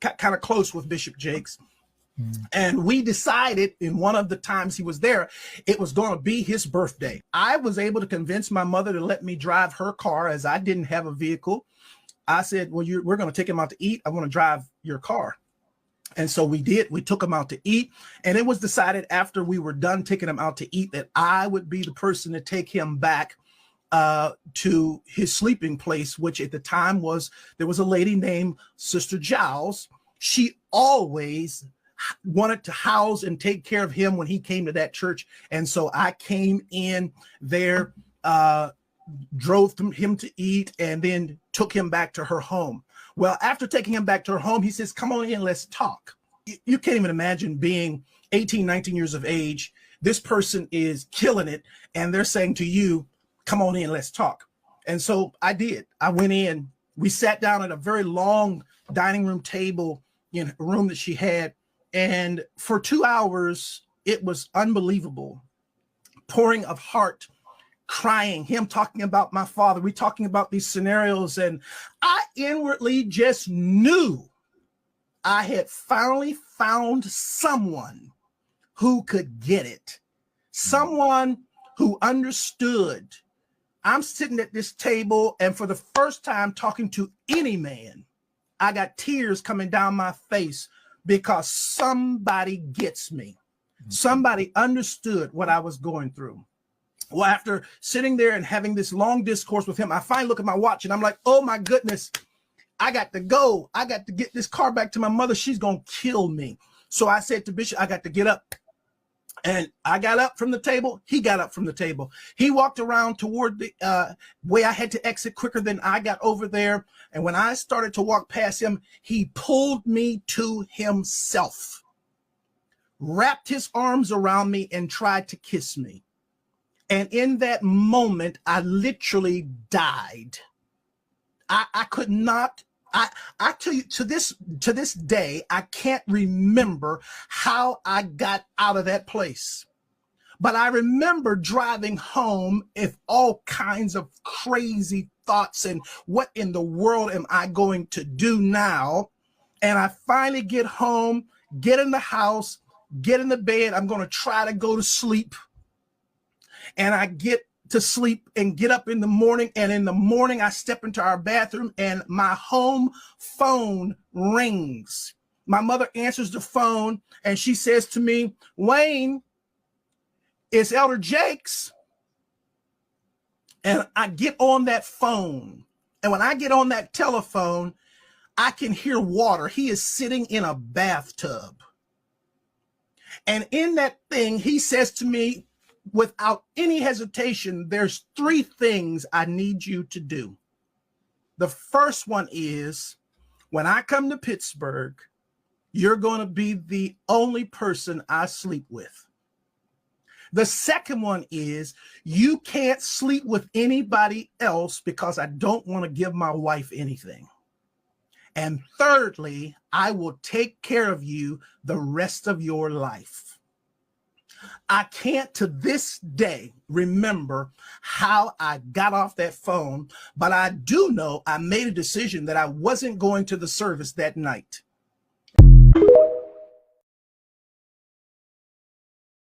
kind of close with Bishop Jakes. And we decided in one of the times he was there, it was going to be his birthday. I was able to convince my mother to let me drive her car as I didn't have a vehicle. I said, well, we're going to take him out to eat. I want to drive your car. And so we did. We took him out to eat. And it was decided after we were done taking him out to eat that I would be the person to take him back to his sleeping place, which at the time there was a lady named Sister Giles. She always wanted to house and take care of him when he came to that church. And so I came in there, drove him to eat, and then took him back to her home. Well, after taking him back to her home, he says, come on in, let's talk. You can't even imagine being 18, 19 years of age. This person is killing it. And they're saying to you, come on in, let's talk. And so I did. I went in, we sat down at a very long dining room table in a room that she had. And for 2 hours, it was unbelievable. Pouring of heart, crying, him talking about my father, we talking about these scenarios. And I inwardly just knew I had finally found someone who could get it. Someone who understood. I'm sitting at this table, and for the first time talking to any man, I got tears coming down my face because somebody gets me. Somebody understood what I was going through. Well, after sitting there and having this long discourse with him, I finally look at my watch and I'm like, oh my goodness, I got to go. I got to get this car back to my mother. She's going to kill me. So I said to Bishop, I got to get up. And I got up from the table. He got up from the table. He walked around toward the way I had to exit quicker than I got over there. And when I started to walk past him, he pulled me to himself, wrapped his arms around me and tried to kiss me. And in that moment, I literally died. I could not. I tell you, to this day, I can't remember how I got out of that place. But I remember driving home with all kinds of crazy thoughts and what in the world am I going to do now? And I finally get home, get in the house, get in the bed. I'm going to try to go to sleep. And I get to sleep and get up in the morning. And in the morning, I step into our bathroom and my home phone rings. My mother answers the phone and she says to me, Wayne, it's Elder Jakes. And I get on that phone. And when I get on that telephone, I can hear water. He is sitting in a bathtub. And in that thing, he says to me, without any hesitation, there's 3 things I need you to do. The first one is, when I come to Pittsburgh, you're going to be the only person I sleep with. The second one is, you can't sleep with anybody else because I don't want to give my wife anything. And thirdly, I will take care of you the rest of your life. I can't to this day remember how I got off that phone, but I do know I made a decision that I wasn't going to the service that night.